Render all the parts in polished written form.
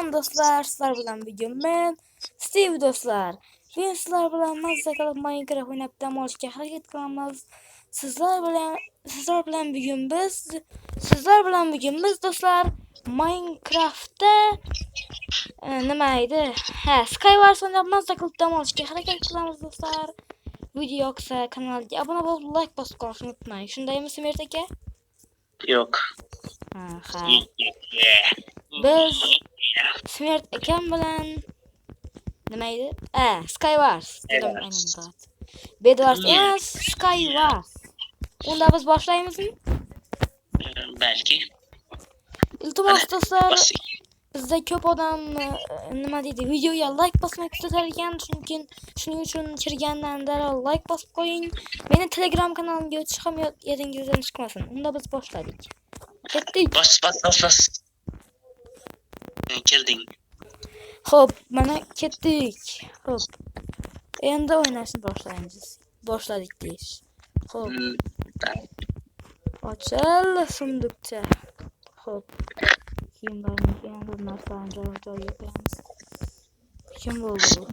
Salam dostlar, sizlar bilan bugun men Steve dostlar. Men sizlar bilan mazza qilib Minecraft o'ynab dam olishga harakat qilamiz. Sizlar bilan bugun biz dostlar Minecraftda nima edi? Skywars o'ynab mazza qilib dam olishga harakat qilamiz dostlar. Video yoqsa kanalga obuna bo'lib like bosib qo'yishni unutmang. Shundaymi Smert aka? Yo'q. Ha. Biz Smert akam bilan nima edi? Skywars dedim aynan. Bedwars emas, Skywars. Unda biz boshlaymizmi? Belki. Iltimos dostlar, bizda ko'p odam nima deydi, videoga like bosmak istatar ekan, shuning uchun kirgandan darrov like bosib qo'ying. Meni Telegram kanalimga o'tish ham yodingizdan chiqmasin. Unda biz boshladik. Ketdik. Bas. Kirding. Xo'p, mana ketdik. Xo'p. Endi o'ynashni boshlaymiz. Boshladik deyish. Xo'p. Ochil sundukcha. Xo'p. Kim bormikan? Bir narsani joyiga qo'yamiz. Kim bo'ldi bu?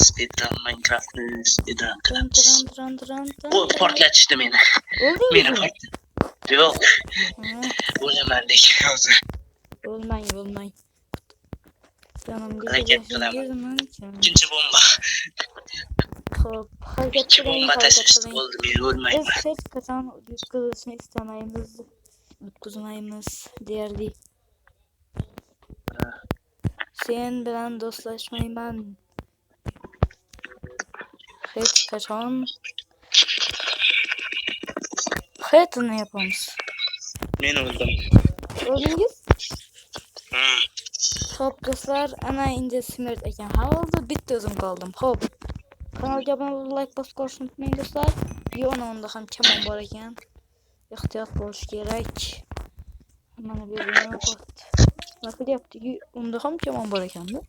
Speedrun Minecraft'ni speedrun qilamiz. Tran. Portlatishdi meni. O'ldingmi? Meni portlatdi. Yo'q. O'laman lekin hozir. O'lmang. Harakat qilaman. Ikkinchi bomba. Xo'p, Ikki bomba tashvishli bo'ldi, men o'lmayman. Biz hech qachon yutqazishni istamaymiz. Yutqazmaymiz derdik. Sen bilan do'stlashmayman. Hech qachon. Hetni yapamiz. Men o'ldim. O'ldingiz? Xo'p do'stlar, ana endi Smert ekan hal oldi, bitta o'zim qoldim. Xo'p. Kanalga obuna bo'lib like bosib qo'yishni unutmang do'stlar. Unda ham kamon bor ekan. Ehtiyot bo'lish kerak. Mana bu yerga qo'ydi. Nima qilyapti? Unda ham kamon bor ekan-da.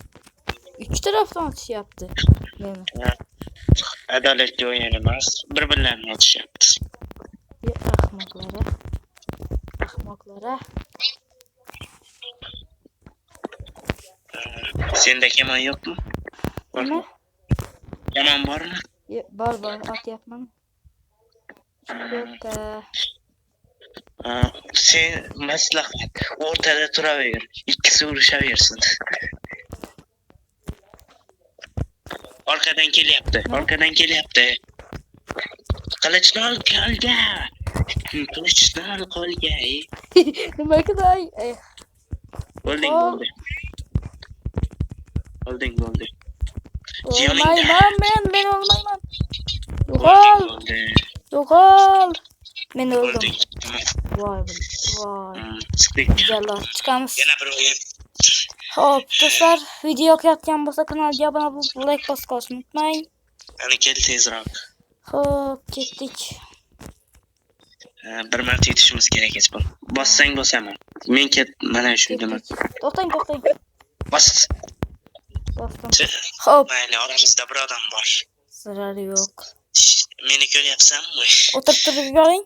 Uch tarafdan otishyapti. Meni. Adolatli o'yin emas, bir-birlarini otishyapti. Ahmoqlar. Senda kamon yo'qmi? Nima? Kamon bormi? Bor, otyapman. Yo'q. Sen maslahat o'rtada turaver, ikkisi urushaversin. Orqadan kelyapti. Qilichni ol qo'lga. Nima qilay? Bo'lding. Olmayman, men olmayman. Yo'qol. Men o'ldim. Voy. Jalla, chiqamiz. Yana bir o'yin. Xo'p, do'stlar, video yoqayotgan bo'lsa kanalga obuna bo'lib like bosib qo'yishni unutmang. Ana kel tezroq. Xo'p, ketdik. Bir marta yetishimiz kerak hech bo'lmasa. Bossang bosaman. Men mana shu demak. To'xtang. Bos. Bosdim. Xo'p, Mayli, oramizda bir odam bor. zarari yo'q. Meni ko'ryapsanmi? O'tirib yuring.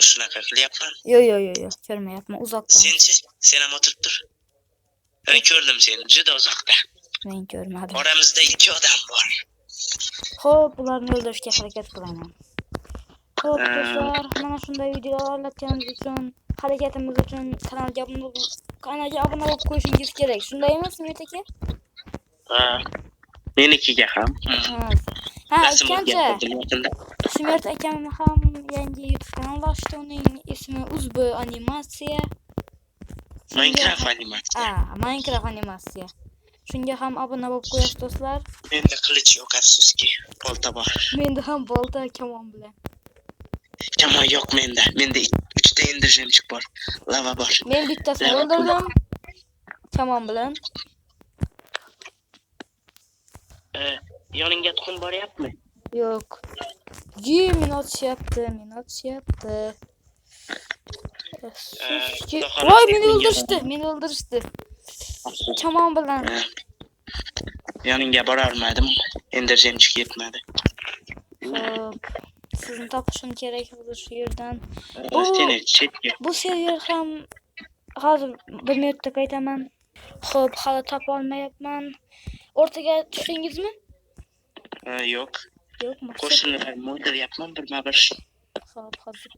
Shunaqa qilyapman. Yo'q, ko'rmayapman, uzoqdan. Sen ham o'tirib tur. Ko'rdim seni, juda uzoqda. Men ko'rmadim. Oramizda ikki odam bor. Xo'p, ularni o'ldirishga harakat qilaman. Xo'p, do'stlar, mana shunday videolar olayotganimiz uchun, harakatimiz uchun kanalga obuna bo'lib qo'yishingiz kerak. Shundaymi, Smert aka? Menikiga ham. Aytgancha, Smert akamni ham yangi YouTube kanali ochdi, uning ismi Uzbo animatsiya. Minecraft animatsiya. Shunga ham obuna bo'lib qo'yasiz do'stlar. Menda qilich yo'q, afsuski. Bolta bor. Menda ham bolta, kamon bilan. Kamon yo'q menda. Menda 3 ta enderjemchik bor. Lava bor. Men bittasini o'ldirdim. Kamon bilan. Yoningga tuxum boryapmi? Yo'q. Men otishyapti. Voy, meni o'ldirishdi. Kamon bilan. Yoningga bora olmadim. Enderjemchik yetmadi. Xo'p. Sizni topishim kerak hozir shu yerdan. Bu server ham hozir bir minutda qaytaman. Xo'p, hali topa olmayapman. O'rtaga tushdingizmi? Yo'q. Yo'qmi? Qo'shnilarimni o'ldiryapman birma-bir. Xo'p, hozir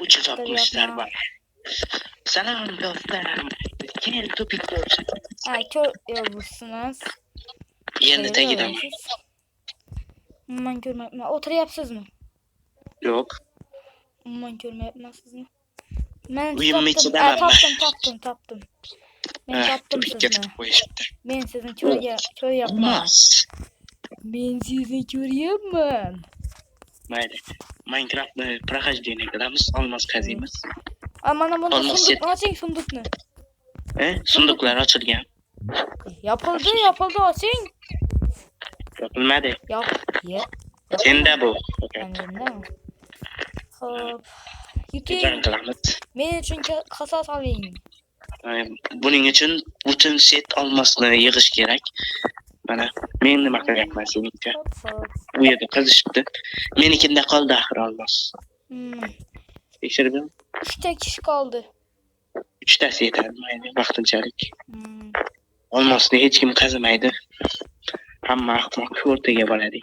Uch topmishlar o'tiryapman. bor. Salom do'stlarim. Kel topik bo'lsin. Ko'r yo'qsiz. Endi tagidaman. Men ko'rmayapman. O'tiryapsizmi? Yo'q. Men ko'rmayapman sizni. Men Uyimni topdim. ichidaman. Topdim. Men topdim Topikka sizni. tutib qo'yishibdi. Men sizni ko'ryapman. Men sizni ko'ryapman. Mayli. Minecraftni прохождение qilamiz, olmos qaziymiz. Mana bunda Olmos sunduq, oching sunduqni. Sunduqlar ochilgan. Yopildi, oching. Yopilmadi. Ye. Senda bu. Menda. Xo'p. Yuting. Tekrar qilamiz. Men uchun qasos oling. Buning uchun butun set olmosni yig'ish kerak. Mana men nima qilyapman seningcha? Xo'p. Bu yerda qizishibdi. Menikida qoldi axir olmos. Tekshirdim. 3 ta kishi qoldi. 3 tasi yetadi, mayli, vaqtinchalik. Olmosni hech kim qazimaydi. Hamma ahmoq o'rtaga boradi.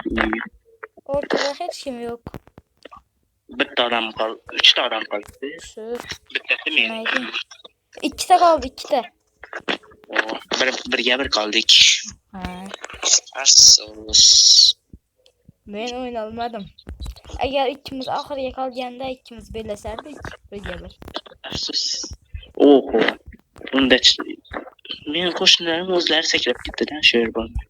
O'rtada hech kim yo'q. Bitta odam qoldi, 3 ta odam qoldi. Bittasi men. Ikkita qoldi, ikkita. Birga bir qoldik. Afsus. Men o'yna olmadim. Agar ikkimiz oxiriga qolganda ikkimiz bellashardik, birga bir. Afsus. Oho. Unda men qo'shnilarim o'zlari sakrab ketdi-da, shu yer bo'lmay.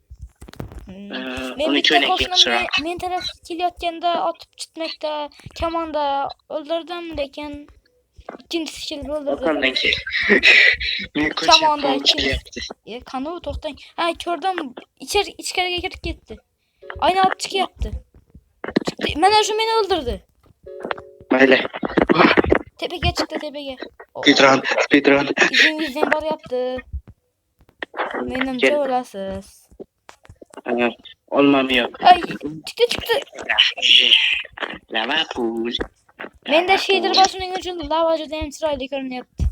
Men tarafga kelayotganda otib chitmakda, kamonda o'ldirdim, lekin ikkinchisi kelib o'ldirdi. Qandan kel. Men kamonda chiqyapti. Qani to'xtang. Ko'rdim, ichkariga kirib ketdi. Ayni olib chiqyapti. Mana shu meni o'ldirdi. Mayli. Tepaga chiqdi, tepaga. Speedrun. Izingizdan boryapti. Menimcha o'lasiz. Olmam yo'q. Chiqdi. Lava pool. Menda shader bor, shuning uchun lava juda ham chiroyli ko'rinyapti.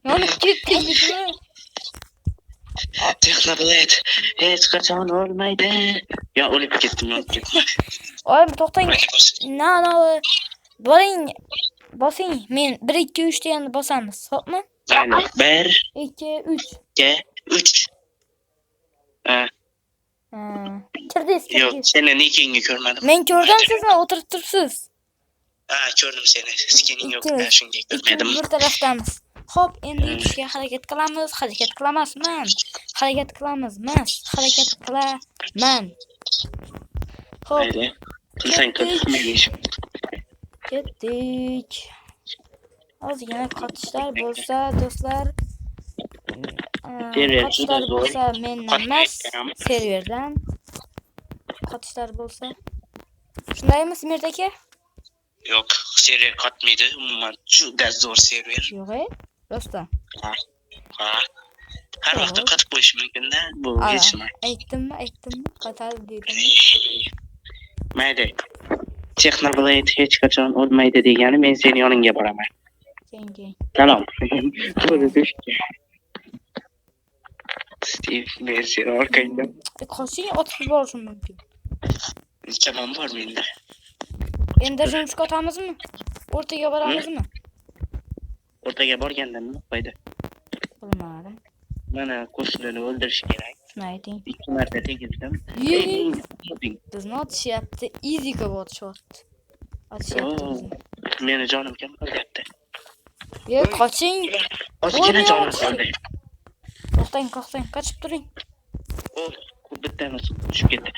Yonib ketdingizmi? Texnoblade hech qachon o'lmaydi. Yo, o'lib ketdim. Oyim, to'xtang. No. Boring. Bosing. Men 1 2 3 deganda bosamiz. Xo'pmi? 1 2 3. 3. Kirdingiz. Yo'q, seni nikingni ko'rmadim. Men ko'rdim, sizni o'tirib turibsiz. Ko'rdim seni. Skining yo'q, shunga ko'rmadim. Bir tarafdamiz. Xo'p, endi yutishga harakat qilamiz. Harakat qilaman. Xo'p. Qilsang qilmaymish. Ketdik. Ozgina qotishlar bo'lsa, do'stlar. Qotishlar bo'lsa mendan emas, serverdan. Qotishlar bo'lsa. Shundaymi, Smert aka? Yo'q, server qotmaydi. Umuman juda zo'r server. Yo'q-e, rostdan. Har vaqt qotib qo'yish mumkin-da, bu hech nima. Aytdimmi, qotadi dedim. Mayli. Technoblade hech qachon o'lmaydi degani, men seni yoningga boraman. Keng. Salom. Steve, men seni orqangda. Qo'shing, otib yuborishim mumkin. Chamam bor menda. Endi shuni chiqatamizmi? O'rtaga boramizmi? O'rtaga borganda nima foyda? Bilmadim. Mana qo'shnilarni o'ldirish kerak. Shuni ayting. 2 marta tegizdim. Bizni otishyapti. Easy'ga otishyapti. Meni jonim kam qolyapti. Qoching. Ozgina jonim qoldi. To'xtang, qochib turing. Bittamiz tushib ketdi.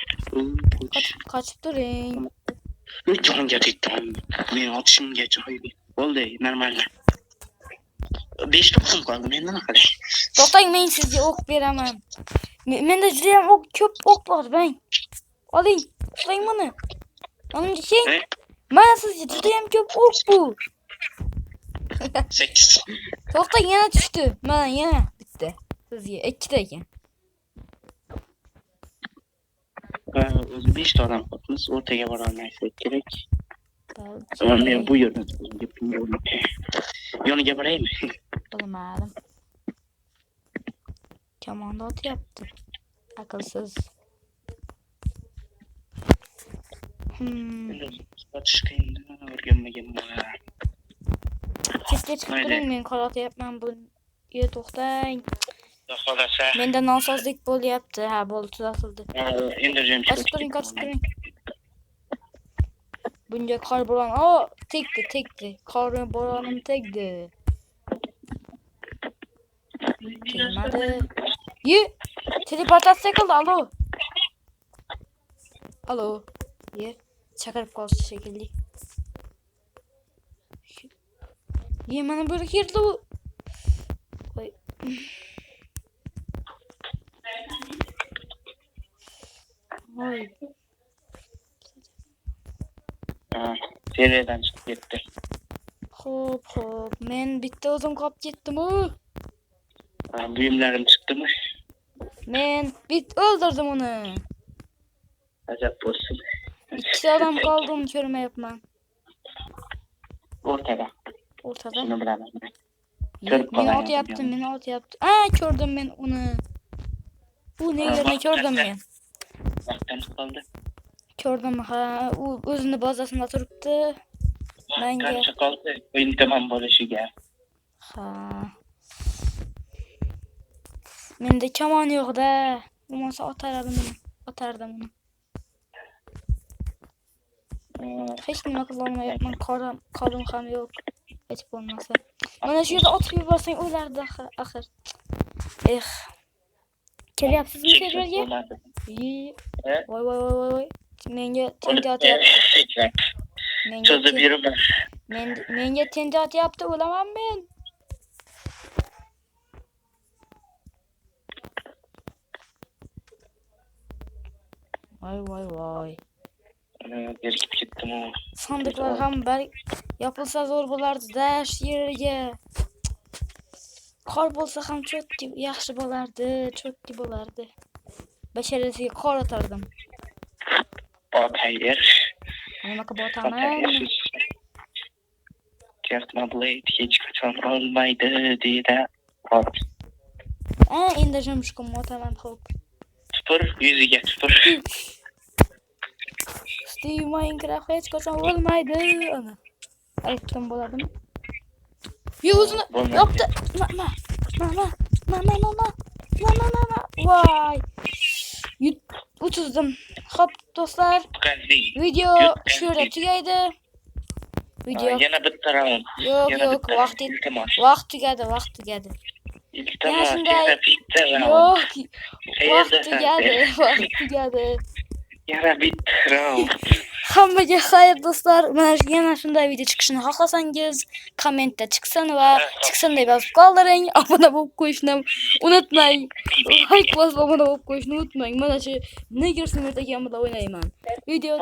Qochib turing. Jonga tegdim. Men otishimga joy bo'ldi, normal. 5 to'qim qoldi, men nima qilay? To'xtang, men sizga o'q beraman. Menda juda ham ko'p o'q bor, bang. Oling, ushlang buni. Yonimga keng. Mana sizga juda ham ko'p o'q bu. 8. To'xtang, yana tushdi. Mana yana bitta. Sizga 2 ta ekan. O'zi 5 ta odam qolamiz, o'rtaga bora olmaysak kerak. Men bu yerdan yoniga boraymi? Bilmadim. Kamanda atyapti. Akılsız. Atış kıyımda örgünmegen bana. Keşke çıkıp durun, men karat yapmam bu. Ye to'xtang. Xolasa. Menda nosozlik bo'lyapti. Ha, bo'ldi, tuzatildi. Indireceğim Açıp durun, açıp durun. Bunca kar boran. Aa, tekti. Kar boranım tekti. Gelmedi. Ye. Teleportasyon kıldı. Alo. Ye. Çakarıp kaldı şekilli. Ye, bana böyle girdi bu. Oy. Oy. Seriyeden çıkıp gitti. Hop. Men bitti o'zim qolib ketdim u. Büyümlerim çıktı mı? Men öldürdüm onu. Acayip olsun. İkisi adam kaldı, onu görmeyapman. Ortada. Ortada. Şunu bilemem. Men alt yaptım. Aa, gördüm ben onu. Bu ne yerine gördüm ben. Vaktan kaldı. Gördüm ha. O özünü bazasında turuptu. Menge. Kança kaldı. Oyun tamam barışıga. Ha. Mende kaman yok da. Olmasa atardım onu. Hiç nima qilolmayapman. Qorim ham yo'q. Hech bo'lmasa. Mana shu yerda otib yuborsang o'lardi axir. Kelyapsizmi serverga? Voy. Menga tenja atyapti. Sözü birim var. Menga tenja atyapti, o'laman men. Voy. Berkip gittim o. Sandıklar ham yapılsa zor bo'lardi-da shu yerga. Qor bo'lsa ham cho'tki yaxshi bo'lardi. Basharasiga qor atardim. Hayır. Nimaga botaman? Kertma Blade hiç kaçan olmaydı deydi. Endi jumshkum botaman hop. Sıfır, yüzüge sıfır. Steve Minecraft hech qachon olmaydi. Ana. Aytdim bo'ladimi? Yo, o'zini yopdi. Voy. Utuzdim. Hop do'stlar, video shu yerda tugaydi. Video yana bitta round. Yo'q, vaqt tugadi. İltimas, shunday. yana bitta round. Yo'q, vaqt tugadi. Yana bitta round. Hammaga xayr do'stlar. Mana yana shunday video chiqishini xohlasangiz, kommentda chiqsin va chiqsin deb yozib qoldiring. Obuna bo'lib qo'yishni unutmang. Like bosib obuna bo'lib qo'yishni unutmang. Mana shu Nigger Smith ekan bilan o'ynayman. Video